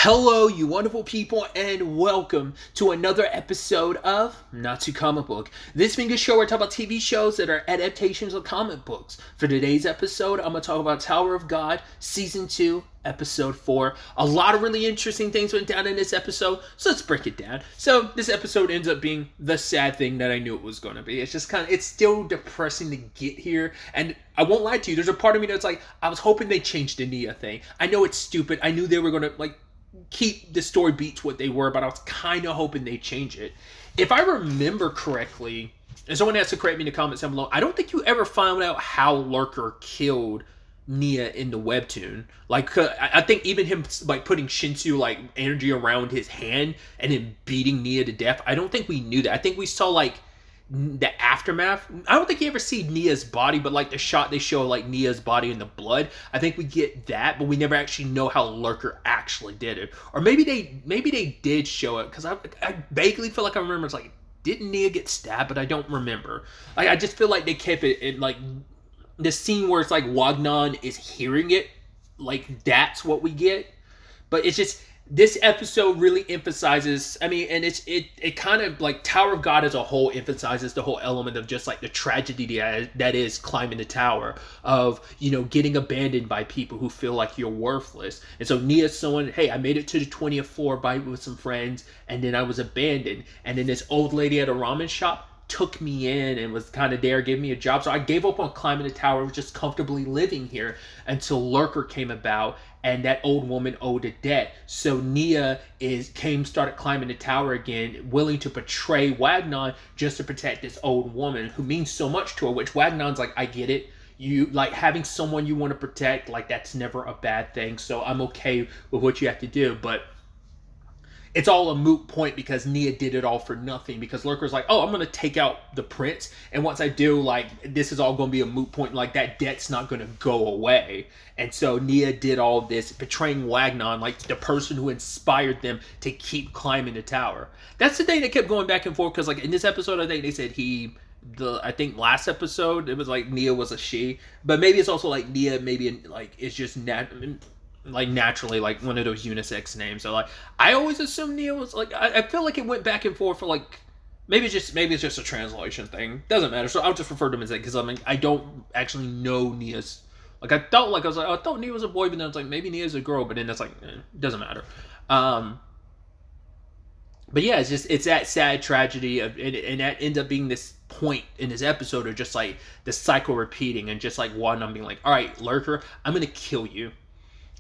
Hello, you wonderful people, and welcome to another episode of Not Too Comic Book. This being a show where I talk about TV shows that are adaptations of comic books. For today's episode, I'm going to talk about Tower of God, Season 2, Episode 4. A lot of really interesting things went down in this episode, so let's break it down. So, this episode ends up being the sad thing that I knew it was going to be. It's just it's still depressing to get here, and I won't lie to you, there's a part of me that's like, I was hoping they changed the Nia thing. I know it's stupid. I knew they were going to, keep the story beats what they were, but I was kind of hoping they change it. If I remember correctly, and someone has to correct me in the comments down below, I don't think you ever found out how Lurker killed Nia in the webtoon. I think even him putting Shinsu energy around his hand and then beating Nia to death, I don't think we knew that. I think we saw the aftermath. I don't think you ever see Nia's body, but the shot they show Nia's body in the blood, I think we get that, but we never actually know how Lurker actually did it. Or maybe they did show it, because I vaguely feel like I remember didn't Nia get stabbed? But I don't remember. I just feel like they kept it in the scene where it's Wagnon is hearing it, that's what we get. But it's just, this episode really emphasizes, and it kind of, Tower of God as a whole emphasizes the whole element of just, the tragedy that is climbing the tower, of, getting abandoned by people who feel like you're worthless. And so Nia's someone, hey, I made it to the 20th floor with some friends, and then I was abandoned. And then this old lady at a ramen shop took me in and was kind of there, gave me a job. So I gave up on climbing the tower, was just comfortably living here until Lurker came about, and that old woman owed a debt. So Nia started climbing the tower again, willing to betray Wagnon just to protect this old woman who means so much to her, which Wagnon's I get it. You having someone you want to protect, that's never a bad thing. So I'm okay with what you have to do, but it's all a moot point because Nia did it all for nothing, because Lurker's oh, I'm going to take out the prince, and once I do, this is all going to be a moot point, that debt's not going to go away. And so Nia did all this, betraying Wagnon, the person who inspired them to keep climbing the tower. That's the thing that kept going back and forth, because in this episode, I think they said I think last episode, it was Nia was a she, but maybe it's also Nia maybe it's just naturally one of those unisex names. So I always assumed Nia was I feel like it went back and forth for maybe it's just a translation thing. Doesn't matter. So I'll just refer to him as that, because I don't actually know Nia's. I thought Nia was a boy, but then it's maybe Nia's a girl, but then it's doesn't matter. But yeah, it's that sad tragedy of, and that ends up being this point in this episode of just the cycle repeating, and just one, I'm being all right, Lurker, I'm gonna kill you.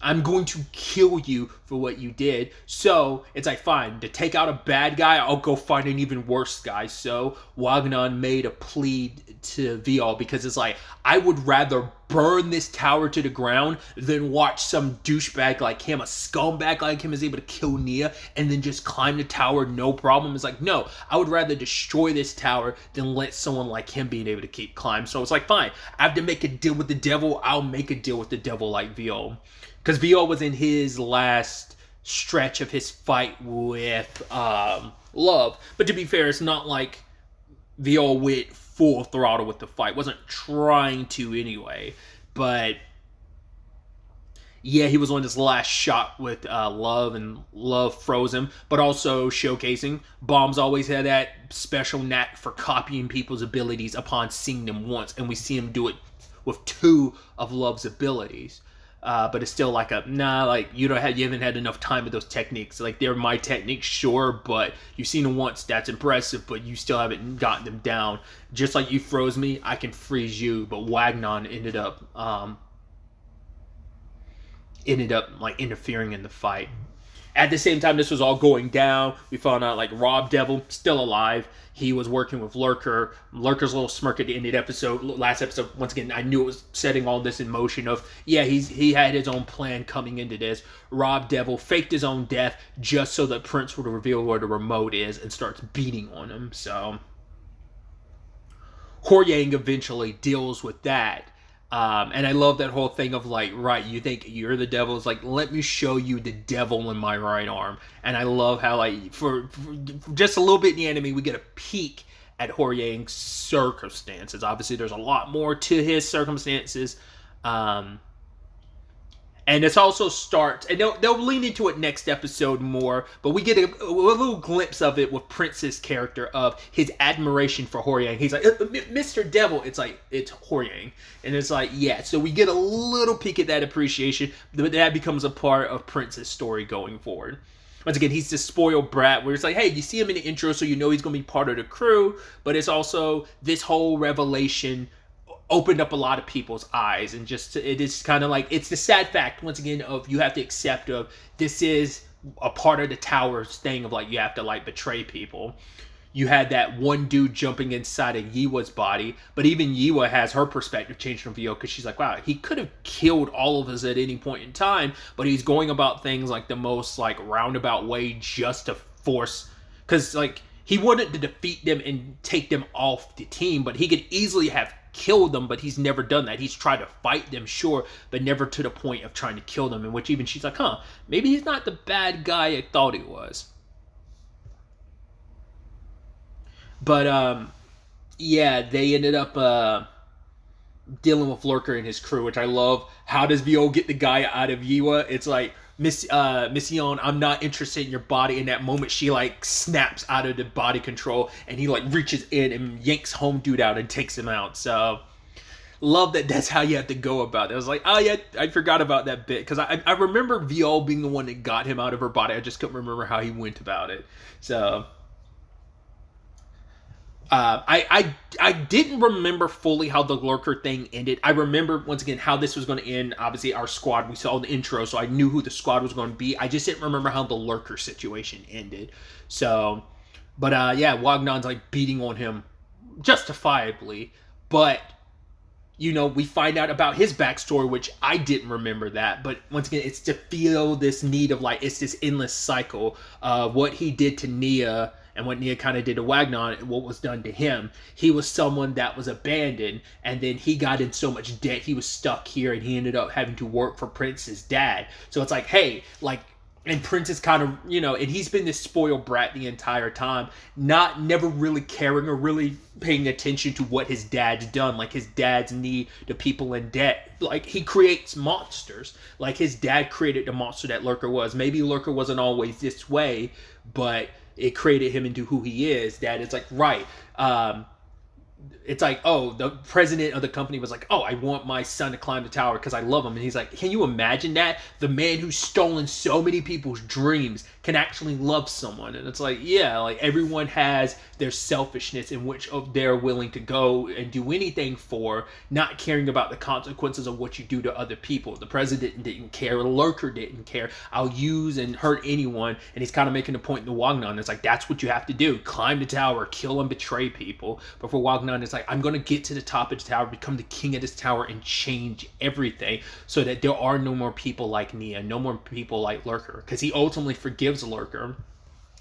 I'm going to kill you for what you did. So it's fine, to take out a bad guy, I'll go find an even worse guy. So Wagnon made a plea to Viol, because it's I would rather burn this tower to the ground than watch some douchebag like him, a scumbag like him, is able to kill Nia and then just climb the tower no problem. It's no, I would rather destroy this tower than let someone like him being able to keep climbing. So it's fine, I have to make a deal with the devil, I'll make a deal with the devil like Viol. Because Viol was in his last stretch of his fight with Love. But to be fair, it's not Viol went full throttle with the fight. Wasn't trying to anyway. But yeah, he was on his last shot with Love, and Love froze him. But also showcasing, Bomb's always had that special knack for copying people's abilities upon seeing them once. And we see him do it with 2 of Love's abilities. But it's still you haven't had enough time with those techniques. They're my techniques, sure, but you've seen them once, that's impressive, but you still haven't gotten them down. Just like you froze me, I can freeze you. But Wagnon ended up interfering in the fight. At the same time this was all going down, we found out Rob Devil still alive. He was working with Lurker. Lurker's little smirk at the end of the episode, last episode, once again, I knew it was setting all this in motion of, yeah, he had his own plan coming into this. Rob Devil faked his own death just so that Prince would reveal where the remote is and starts beating on him. So Hor-Yang eventually deals with that. And I love that whole thing of right, you think you're the devil, it's let me show you the devil in my right arm. And I love how for just a little bit in the anime we get a peek at Hor-Yang's circumstances. Obviously there's a lot more to his circumstances, And this also starts, and they'll lean into it next episode more, but we get a little glimpse of it with Prince's character of his admiration for Horyang. He's like, Mr. Devil. It's like, it's Horyang. And it's like, yeah. So we get a little peek at that appreciation, but that becomes a part of Prince's story going forward. Once again, he's this spoiled brat where it's like, hey, you see him in the intro, so you know he's going to be part of the crew, but it's also this whole revelation opened up a lot of people's eyes, and just it is kind of like, it's the sad fact once again of you have to accept of this is a part of the Tower's thing of like you have to like betray people. You had that one dude jumping inside of Yiwa's body, but even Yiwa has her perspective changed from VO because she's like, wow, he could have killed all of us at any point in time, but he's going about things like the most like roundabout way just to force, because like he wanted to defeat them and take them off the team, but he could easily have killed them, but he's never done that. He's tried to fight them, sure, but never to the point of trying to kill them, in which even she's like, huh, maybe he's not the bad guy I thought he was. But yeah, they ended up dealing with Lurker and his crew, which I love. How does VO get the guy out of Yiwa? It's like, Miss Yon, I'm not interested in your body. In that moment, she like snaps out of the body control, and he like reaches in and yanks home dude out and takes him out. So love that that's how you have to go about it. I was like, oh yeah, I forgot about that bit, because I remember VO being the one that got him out of her body. I just couldn't remember how he went about it. So I didn't remember fully how the Lurker thing ended. I remember, once again, how this was going to end. Obviously, our squad, we saw the intro, so I knew who the squad was going to be. I just didn't remember how the Lurker situation ended. So, but yeah, Wagnon's like beating on him justifiably. But, you know, we find out about his backstory, which I didn't remember that. But once again, it's to feel this need of like, it's this endless cycle of what he did to Nia. And what Nia kind of did to Wagnon, what was done to him. He was someone that was abandoned, and then he got in so much debt, he was stuck here, and he ended up having to work for Prince's dad. So it's like, hey, like, and Prince is kind of, you know, and he's been this spoiled brat the entire time, never really caring or really paying attention to what his dad's done. Like, his dad's need to people in debt. Like, he creates monsters. Like, his dad created the monster that Lurker was. Maybe Lurker wasn't always this way, but it created him into who he is. That it's like, right. It's like, oh, the president of the company was like, oh, I want my son to climb the tower because I love him. And he's like, can you imagine that? The man who's stolen so many people's dreams can actually love someone. And it's like, yeah, like everyone has their selfishness in which they're willing to go and do anything for, not caring about the consequences of what you do to other people. The president didn't care. The Lurker didn't care. I'll use and hurt anyone. And he's kind of making a point in the Wagnon. It's like, that's what you have to do. Climb the tower, kill and betray people. But for Wagnon, it's like, I'm going to get to the top of the tower, become the king of this tower, and change everything so that there are no more people like Nia, no more people like Lurker. Because he ultimately forgives Lurker.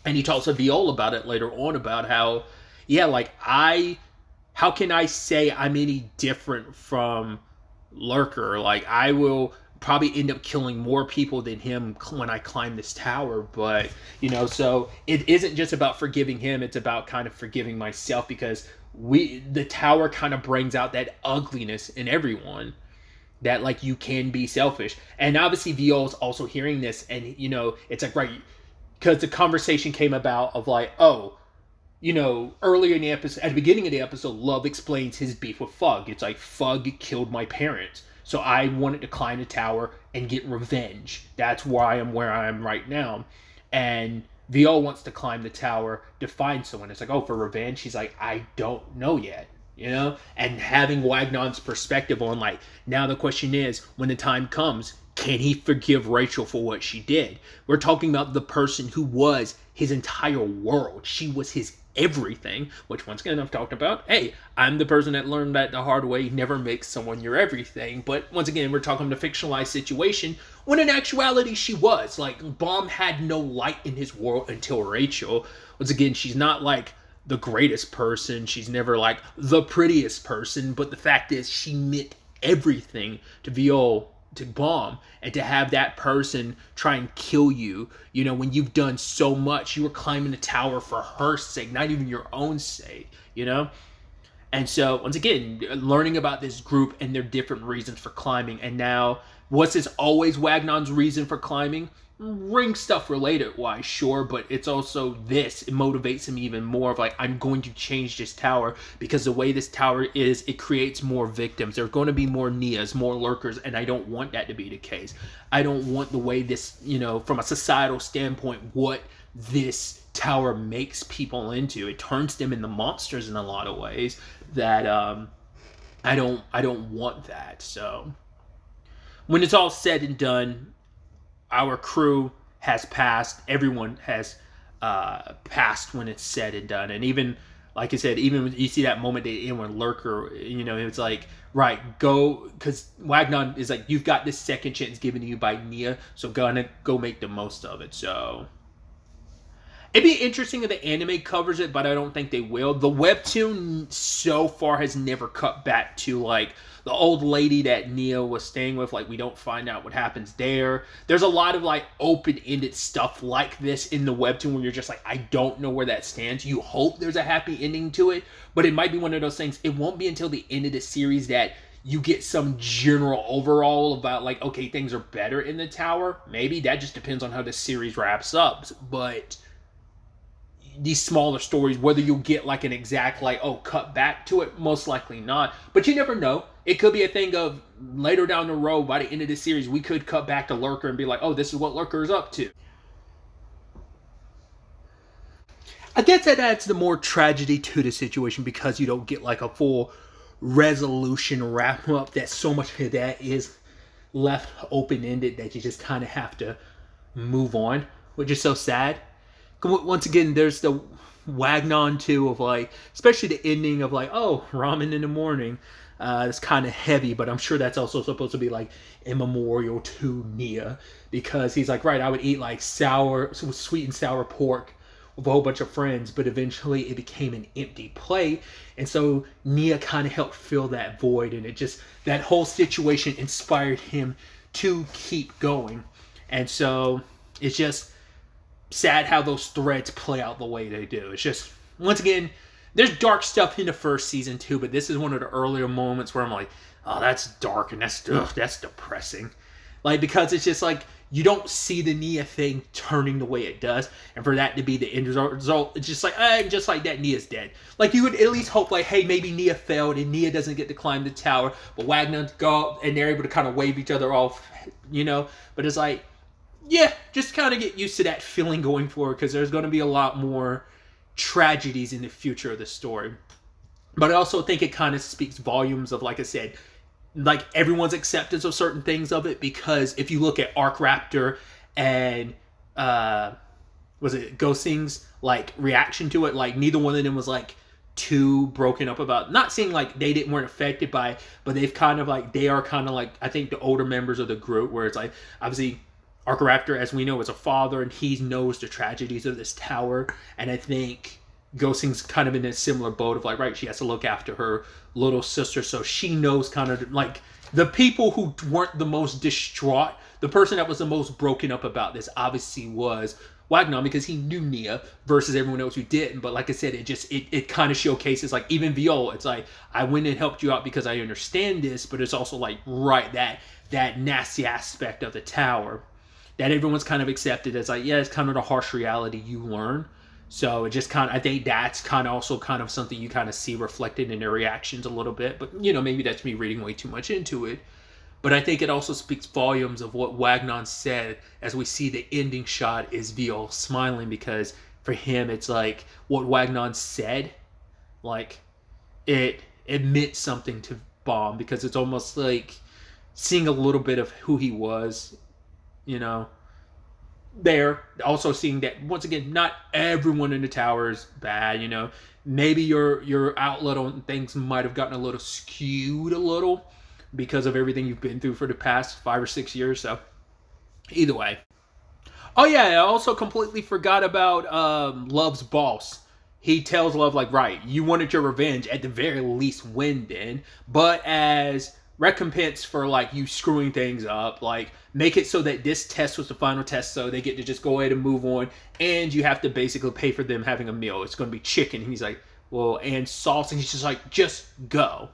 And he talks to Viola about it later on, about how, yeah, like, how can I say I'm any different from Lurker? Like, I will probably end up killing more people than him when I climb this tower. But, you know, so it isn't just about forgiving him, it's about kind of forgiving myself, because the tower kind of brings out that ugliness in everyone, that like you can be selfish. And obviously Viola's also hearing this, and you know, it's like, right, because the conversation came about of like, oh, you know, earlier in the episode, at the beginning of the episode, Love explains his beef with Fug. It's like, Fug killed my parents, so I wanted to climb the tower and get revenge. That's why I am where I am right now. And Viola wants to climb the tower to find someone. It's like, oh, for revenge? She's like, I don't know yet, you know? And having Wagnon's perspective on, like, now the question is, when the time comes, can he forgive Rachel for what she did? We're talking about the person who was his entire world. She was his everything, which once again I've talked about. Hey, I'm the person that learned that the hard way. Never make someone your everything. But once again, we're talking about a fictionalized situation, when in actuality she was. Like, Bomb had no light in his world until Rachel. Once again, she's not like the greatest person. She's never like the prettiest person. But the fact is, she meant everything to Viola, to Bomb, and to have that person try and kill you, you know, when you've done so much. You were climbing the tower for her sake, not even your own sake, you know? And so, once again, learning about this group and their different reasons for climbing, and now Was this always Wagnon's reason for climbing? Ring stuff related, why, sure, but it's also this. It motivates him even more of like, I'm going to change this tower because the way this tower is, it creates more victims. There are going to be more Nias, more lurkers, and I don't want that to be the case. I don't want the way this, from a societal standpoint, what this tower makes people into. It turns them into monsters in a lot of ways that I don't want that. So when it's all said and done, our crew has passed. Everyone has passed when it's said and done. And even, like I said, even when you see that moment when Lurker, it's like, right, go, because Wagnon is like, you've got this second chance given to you by Nia, so gonna go make the most of it. So it'd be interesting if the anime covers it, but I don't think they will. The webtoon so far has never cut back to like the old lady that Nia was staying with. Like, we don't find out what happens there. There's a lot of like open-ended stuff like this in the webtoon where you're just like, I don't know where that stands. You hope there's a happy ending to it, but it might be one of those things. It won't be until the end of the series that you get some general overall about like, okay, things are better in the tower. Maybe that just depends on how the series wraps up. But these smaller stories, whether you'll get like an exact like, oh, cut back to it, most likely not. But you never know. It could be a thing of later down the road, by the end of the series, we could cut back to Lurker and be like, oh, this is what Lurker is up to. I guess that adds the more tragedy to the situation because you don't get like a full resolution wrap up. That so much of that is left open-ended that you just kind of have to move on, which is so sad. Once again, there's the Wagnon too of like, especially the ending of like, oh, ramen in the morning. It's kind of heavy, but I'm sure that's also supposed to be like a memorial to Nia because he's like, right, I would eat like sweet and sour pork with a whole bunch of friends, but eventually it became an empty plate. And so Nia kind of helped fill that void, and it just, that whole situation inspired him to keep going. And so it's just sad how those threads play out the way they do. It's just, once again, there's dark stuff in the first season too, but this is one of the earlier moments where I'm like, oh, that's dark and that's depressing. Like, because it's just like, you don't see the Nia thing turning the way it does, and for that to be the end result, it's just like, just like that, Nia's dead. Like, you would at least hope, like, hey, maybe Nia failed and Nia doesn't get to climb the tower, but Wagner go up and they're able to kind of wave each other off, But it's like, yeah, just kind of get used to that feeling going forward, because there's going to be a lot more tragedies in the future of the story. But I also think it kind of speaks volumes of, like I said, like everyone's acceptance of certain things of it, because if you look at Arc Raptor and was it Gosing's like reaction to it, like neither one of them was like too broken up about, not saying like they weren't affected by it, but they've kind of like, they are kind of like, I think the older members of the group, where it's like, obviously Arc Raptor, as we know, is a father, and he knows the tragedies of this tower, and I think Gosing's kind of in a similar boat of like, right, she has to look after her little sister, so she knows kind of like the people who weren't the most distraught, the person that was the most broken up about this obviously was Wagner, because he knew Nia versus everyone else who didn't. But like I said, it kind of showcases, like, even Viola, it's like, I went and helped you out because I understand this, but it's also like, right, that nasty aspect of the tower that everyone's kind of accepted as like, yeah, it's kind of the harsh reality you learn. So it just kind of, I think that's kind of also kind of something you kind of see reflected in their reactions a little bit. But, maybe that's me reading way too much into it. But I think it also speaks volumes of what Wagnon said as we see the ending shot is Viol smiling, because for him, it's like what Wagnon said, like it meant something to Baum, because it's almost like seeing a little bit of who he was, there. Also seeing that, once again, not everyone in the tower is bad, maybe your outlet on things might have gotten a little skewed a little because of everything you've been through for the past 5 or 6 years. So either way. Oh yeah, I also completely forgot about Love's boss. He tells Love, like, right, you wanted your revenge, at the very least win then, but as recompense for like you screwing things up, like make it so that this test was the final test, so they get to just go ahead and move on, and you have to basically pay for them having a meal. It's going to be chicken. And he's like, well, and sauce, and he's just like, just go.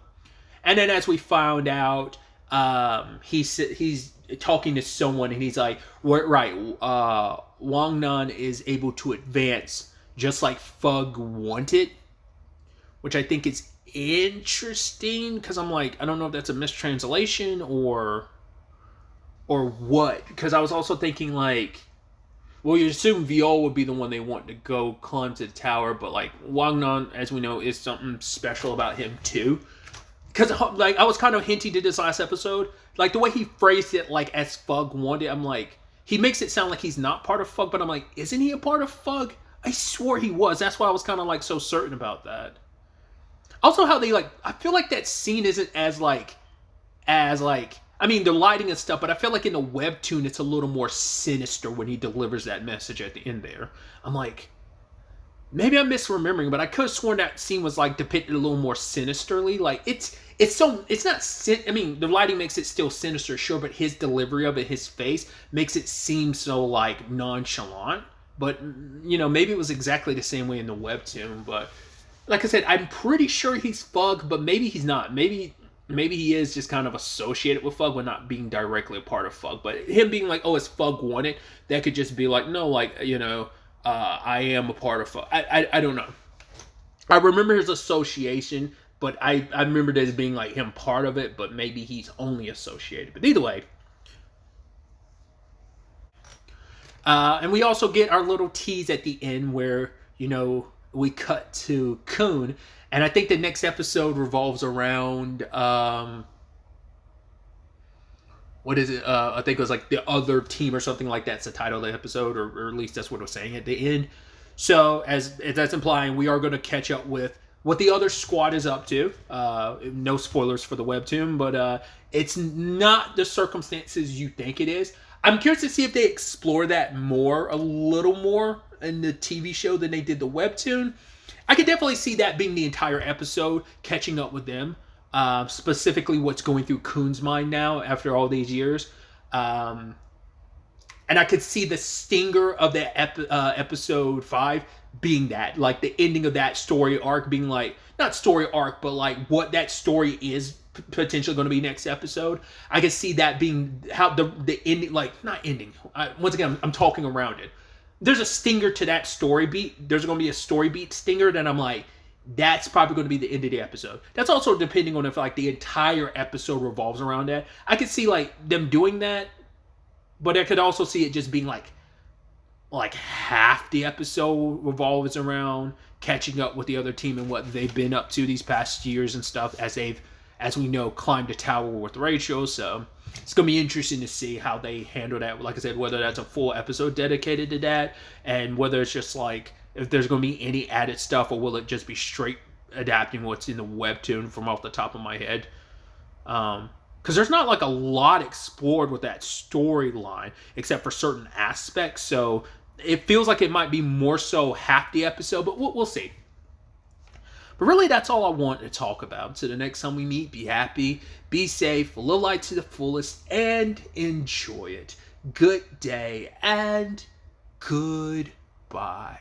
And then as we found out, he's talking to someone, and he's like, right, Wang Nan is able to advance just like Fug wanted, which I think is interesting, because I'm like, I don't know if that's a mistranslation or what, because I was also thinking like, well, you assume Viol would be the one they want to go climb to the tower, but like Wang Nan, as we know, is something special about him too. Because like I was kind of hinting to this last episode, like the way he phrased it, like as Fug wanted, I'm like, he makes it sound like he's not part of Fug, but I'm like, isn't he a part of Fug? I swore he was. That's why I was kind of like so certain about that. Also, how they like, I feel like that scene isn't as like, I mean, the lighting and stuff, but I feel like in the webtoon, it's a little more sinister when he delivers that message at the end there. I'm like, maybe I'm misremembering, but I could have sworn that scene was like depicted a little more sinisterly. Like it's not, I mean, the lighting makes it still sinister, sure, but his delivery of it, his face, makes it seem so like nonchalant. But, you know, maybe it was exactly the same way in the webtoon, but like I said, I'm pretty sure he's Fug, but maybe he's not. Maybe he is just kind of associated with Fug, but not being directly a part of Fug. But him being like, oh, it's Fug wanted, that could just be like, no, like, you know, I am a part of Fug. I don't know. I remember his association, but I remember it as being like him part of it, but maybe he's only associated. But either way. And we also get our little tease at the end where, you know, we cut to Kun, and I think the next episode revolves around what is it? I think it was like the other team or something like that's the title of the episode, or at least that's what it was saying at the end. So as that's implying, we are going to catch up with what the other squad is up to. No spoilers for the webtoon, but it's not the circumstances you think it is. I'm curious to see if they explore that a little more in the TV show than they did the webtoon. I could definitely see that being the entire episode, catching up with them. Specifically what's going through Kun's mind now after all these years. And I could see the stinger of that episode 5 being that. Like the ending of that story arc being like, not story arc, but like what that story is potentially going to be next episode. I could see that being how the ending, like not ending. Once again, I'm talking around it. There's a stinger to that story beat. There's going to be a story beat stinger that I'm like, that's probably going to be the end of the episode. That's also depending on if like the entire episode revolves around that. I could see like them doing that, but I could also see it just being like half the episode revolves around catching up with the other team and what they've been up to these past years and stuff as we know, climbed a tower with Rachel. So it's going to be interesting to see how they handle that. Like I said, whether that's a full episode dedicated to that, and whether it's just like, if there's going to be any added stuff, or will it just be straight adapting what's in the webtoon from off the top of my head. Because there's not like a lot explored with that storyline, except for certain aspects. So it feels like it might be more so half the episode, but we'll see. But really, that's all I want to talk about. Until the next time we meet, be happy, be safe, live life to the fullest, and enjoy it. Good day, and goodbye.